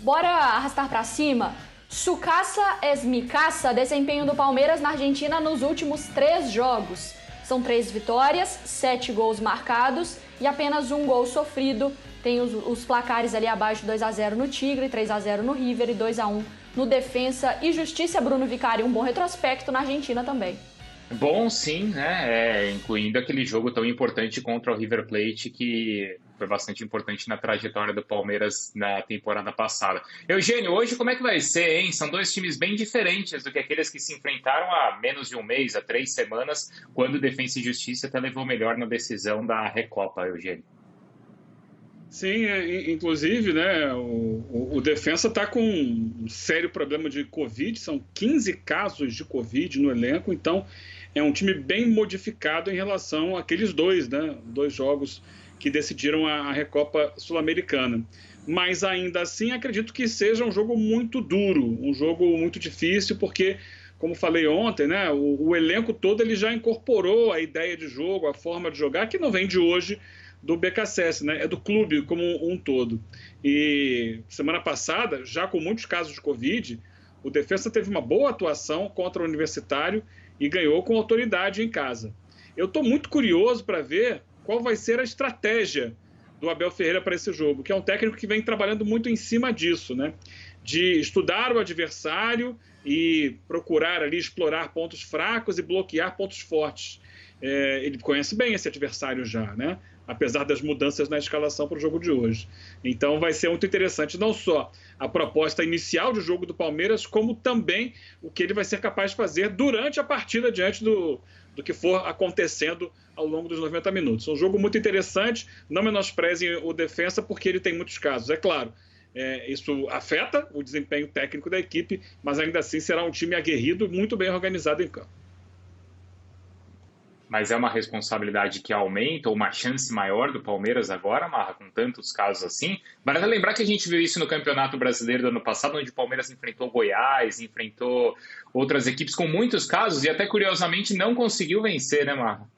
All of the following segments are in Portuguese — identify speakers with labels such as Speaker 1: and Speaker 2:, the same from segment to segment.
Speaker 1: Bora arrastar pra cima? Sucaça es mi casa, desempenho do Palmeiras na Argentina nos últimos 3 jogos. São 3 vitórias, 7 gols marcados e apenas 1 gol sofrido. Tem os placares ali abaixo, 2-0 no Tigre, 3-0 no River e 2-1 no Defensa e Justiça. Bruno Vicari, um bom retrospecto na Argentina também.
Speaker 2: Bom, sim, né? Incluindo aquele jogo tão importante contra o River Plate, que foi bastante importante na trajetória do Palmeiras na temporada passada. Eugênio, hoje como é que vai ser, hein? São 2 times bem diferentes do que aqueles que se enfrentaram há menos de um mês, há 3 semanas, quando o Defensa e Justiça até levou melhor na decisão da Recopa, Eugênio.
Speaker 3: Sim, inclusive, né, o Defensa está com um sério problema de Covid, são 15 casos de Covid no elenco, então é um time bem modificado em relação àqueles 2, né, 2 jogos que decidiram a Recopa Sul-Americana. Mas ainda assim acredito que seja um jogo muito duro, um jogo muito difícil, porque, como falei ontem, né, o elenco todo ele já incorporou a ideia de jogo, a forma de jogar, que não vem de hoje, do BKSS, né? É do clube como um todo. E semana passada, já com muitos casos de Covid, o Defensa teve uma boa atuação contra o Universitário e ganhou com autoridade em casa. Eu estou muito curioso para ver qual vai ser a estratégia do Abel Ferreira para esse jogo, que é um técnico que vem trabalhando muito em cima disso, né? De estudar o adversário e procurar ali explorar pontos fracos e bloquear pontos fortes. Ele conhece bem esse adversário já, né? Apesar das mudanças na escalação para o jogo de hoje. Então vai ser muito interessante não só a proposta inicial de jogo do Palmeiras, como também o que ele vai ser capaz de fazer durante a partida, diante do que for acontecendo ao longo dos 90 minutos. É um jogo muito interessante, não menosprezem o Defensa, porque ele tem muitos casos. É claro, isso afeta o desempenho técnico da equipe, mas ainda assim será um time aguerrido, muito bem organizado em campo.
Speaker 2: Mas é uma responsabilidade que aumenta, ou uma chance maior do Palmeiras agora, Marra, com tantos casos assim. Mas lembrar que a gente viu isso no Campeonato Brasileiro do ano passado, onde o Palmeiras enfrentou Goiás, enfrentou outras equipes com muitos casos e até curiosamente não conseguiu vencer, né, Marra?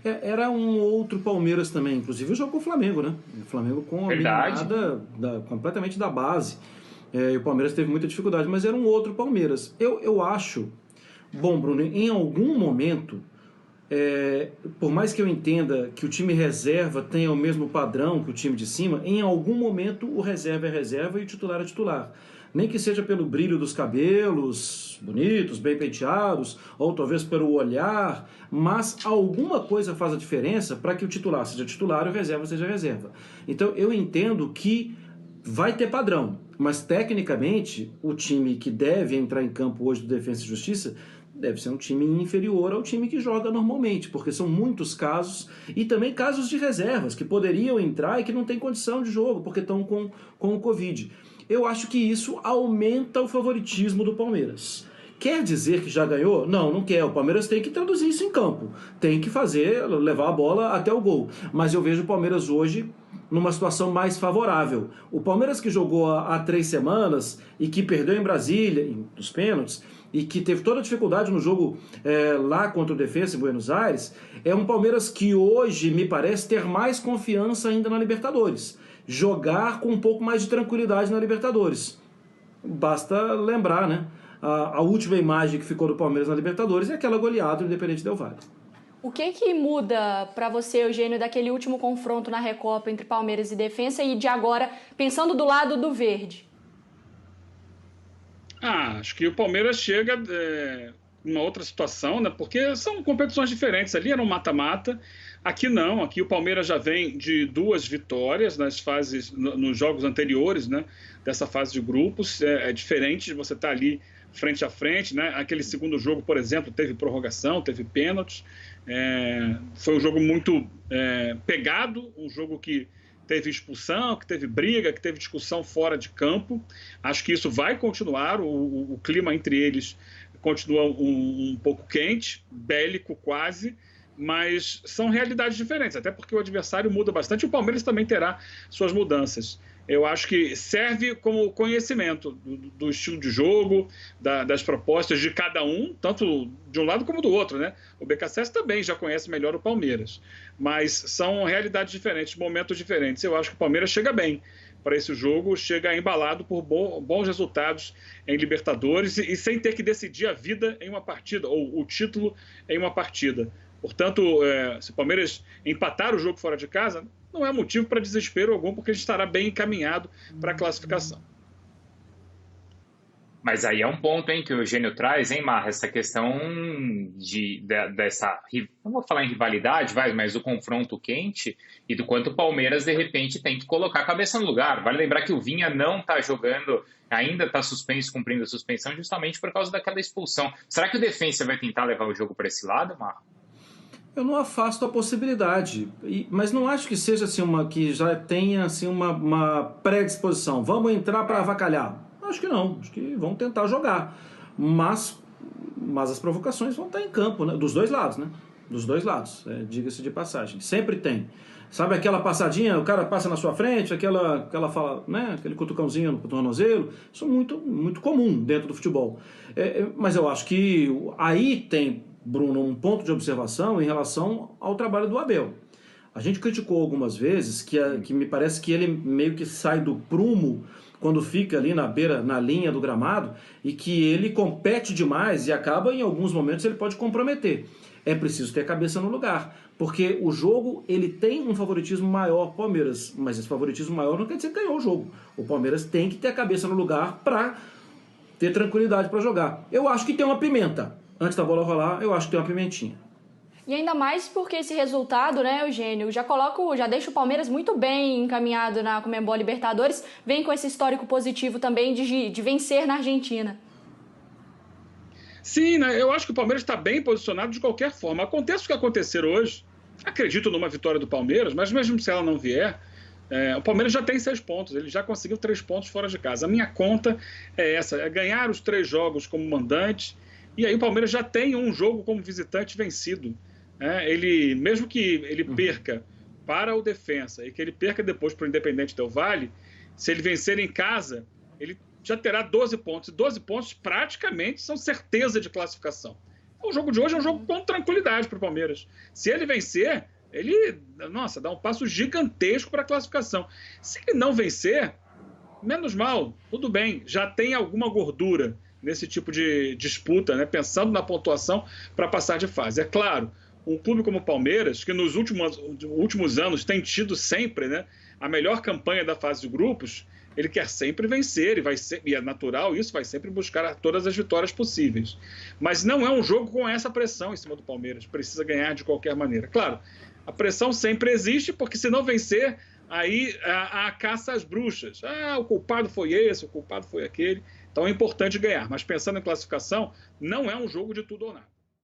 Speaker 4: Era um outro Palmeiras também, inclusive o jogo com o Flamengo, né? O Flamengo com a meninada completamente da base. E o Palmeiras teve muita dificuldade, mas era um outro Palmeiras. Eu acho, bom, Bruno, em algum momento... por mais que eu entenda que o time reserva tenha o mesmo padrão que o time de cima, em algum momento o reserva é reserva e o titular é titular. Nem que seja pelo brilho dos cabelos, bonitos, bem penteados, ou talvez pelo olhar, mas alguma coisa faz a diferença para que o titular seja titular e o reserva seja reserva. Então eu entendo que vai ter padrão, mas tecnicamente o time que deve entrar em campo hoje do Defensa e Justiça deve ser um time inferior ao time que joga normalmente, porque são muitos casos, e também casos de reservas, que poderiam entrar e que não têm condição de jogo, porque estão com o Covid. Eu acho que isso aumenta o favoritismo do Palmeiras. Quer dizer que já ganhou? Não, não quer. O Palmeiras tem que traduzir isso em campo. Tem que levar a bola até o gol. Mas eu vejo o Palmeiras hoje numa situação mais favorável. O Palmeiras que jogou há 3 semanas e que perdeu em Brasília, nos pênaltis, e que teve toda a dificuldade no jogo lá contra o Defensa em Buenos Aires, é um Palmeiras que hoje me parece ter mais confiança ainda na Libertadores. Jogar com um pouco mais de tranquilidade na Libertadores. Basta lembrar, né? A última imagem que ficou do Palmeiras na Libertadores é aquela goleada do Independente Del Valle.
Speaker 1: O que muda para você, Eugênio, daquele último confronto na Recopa entre Palmeiras e Defensa e de agora, pensando do lado do verde?
Speaker 3: Acho que o Palmeiras chega numa outra situação, né? Porque são competições diferentes. Ali era um mata-mata, aqui não. Aqui o Palmeiras já vem de 2 vitórias nos jogos anteriores, né? Dessa fase de grupos. É diferente de você estar ali frente a frente, né? Aquele segundo jogo, por exemplo, teve prorrogação, teve pênaltis. Foi um jogo muito pegado, um jogo que teve expulsão, que teve briga, que teve discussão fora de campo. Acho que isso vai continuar, o clima entre eles continua um pouco quente, bélico quase, mas são realidades diferentes, até porque o adversário muda bastante e o Palmeiras também terá suas mudanças. Eu acho que serve como conhecimento do estilo de jogo, das propostas de cada um, tanto de um lado como do outro, né? O BKSS também já conhece melhor o Palmeiras, mas são realidades diferentes, momentos diferentes. Eu acho que o Palmeiras chega bem, para esse jogo, chega embalado por bons resultados em Libertadores e sem ter que decidir a vida em uma partida, ou o título em uma partida. Portanto, se o Palmeiras empatar o jogo fora de casa, não é motivo para desespero algum, porque ele estará bem encaminhado para a classificação.
Speaker 2: Mas aí é um ponto, hein, que o Eugênio traz, hein, Marra? Essa questão dessa, não vou falar em rivalidade, mas do confronto quente e do quanto o Palmeiras, de repente, tem que colocar a cabeça no lugar. Vale lembrar que o Vinha não está jogando, ainda está suspenso, cumprindo a suspensão, justamente por causa daquela expulsão. Será que o Defensa vai tentar levar o jogo para esse lado, Marra?
Speaker 4: Eu não afasto a possibilidade, mas não acho que seja assim que já tenha assim uma predisposição. Vamos entrar para avacalhar. Acho que não, acho que vão tentar jogar, mas as provocações vão estar em campo, né? Dos dois lados, né? Dos dois lados, diga-se de passagem, sempre tem. Sabe aquela passadinha, o cara passa na sua frente, aquela fala, né? Aquele cutucãozinho no tornozelo, isso é muito, muito comum dentro do futebol. Mas eu acho que aí tem, Bruno, um ponto de observação em relação ao trabalho do Abel. A gente criticou algumas vezes que me parece que ele meio que sai do prumo quando fica ali na beira, na linha do gramado, e que ele compete demais e acaba, em alguns momentos, ele pode comprometer. É preciso ter a cabeça no lugar, porque o jogo ele tem um favoritismo maior para o Palmeiras, mas esse favoritismo maior não quer dizer que ganhou o jogo. O Palmeiras tem que ter a cabeça no lugar para ter tranquilidade para jogar. Eu acho que tem uma pimenta. Antes da bola rolar, eu acho que tem uma pimentinha.
Speaker 1: E ainda mais porque esse resultado, né, Eugênio, já deixa o Palmeiras muito bem encaminhado na Conmebol Libertadores, vem com esse histórico positivo também de vencer na Argentina.
Speaker 3: Sim, né, eu acho que o Palmeiras está bem posicionado de qualquer forma. Acontece o que acontecer hoje, acredito numa vitória do Palmeiras, mas mesmo se ela não vier, o Palmeiras já tem 6 pontos, ele já conseguiu 3 pontos fora de casa. A minha conta é essa, é ganhar os 3 jogos como mandante, e aí o Palmeiras já tem um jogo como visitante vencido. Mesmo que ele perca para o Defensa e que ele perca depois para o Independente Del Valle, se ele vencer em casa, ele já terá 12 pontos. E 12 pontos praticamente são certeza de classificação. O jogo de hoje é um jogo com tranquilidade para o Palmeiras. Se ele vencer, ele dá um passo gigantesco para a classificação. Se ele não vencer, menos mal, tudo bem, já tem alguma gordura nesse tipo de disputa, né? Pensando na pontuação para passar de fase. É claro, um clube como o Palmeiras, que nos últimos anos tem tido sempre, né, a melhor campanha da fase de grupos, ele quer sempre vencer e é natural isso, vai sempre buscar todas as vitórias possíveis. Mas não é um jogo com essa pressão em cima do Palmeiras, precisa ganhar de qualquer maneira. Claro, a pressão sempre existe, porque se não vencer, aí a caça às bruxas. O culpado foi esse, o culpado foi aquele. Então é importante ganhar, mas pensando em classificação, não é um jogo de tudo ou nada.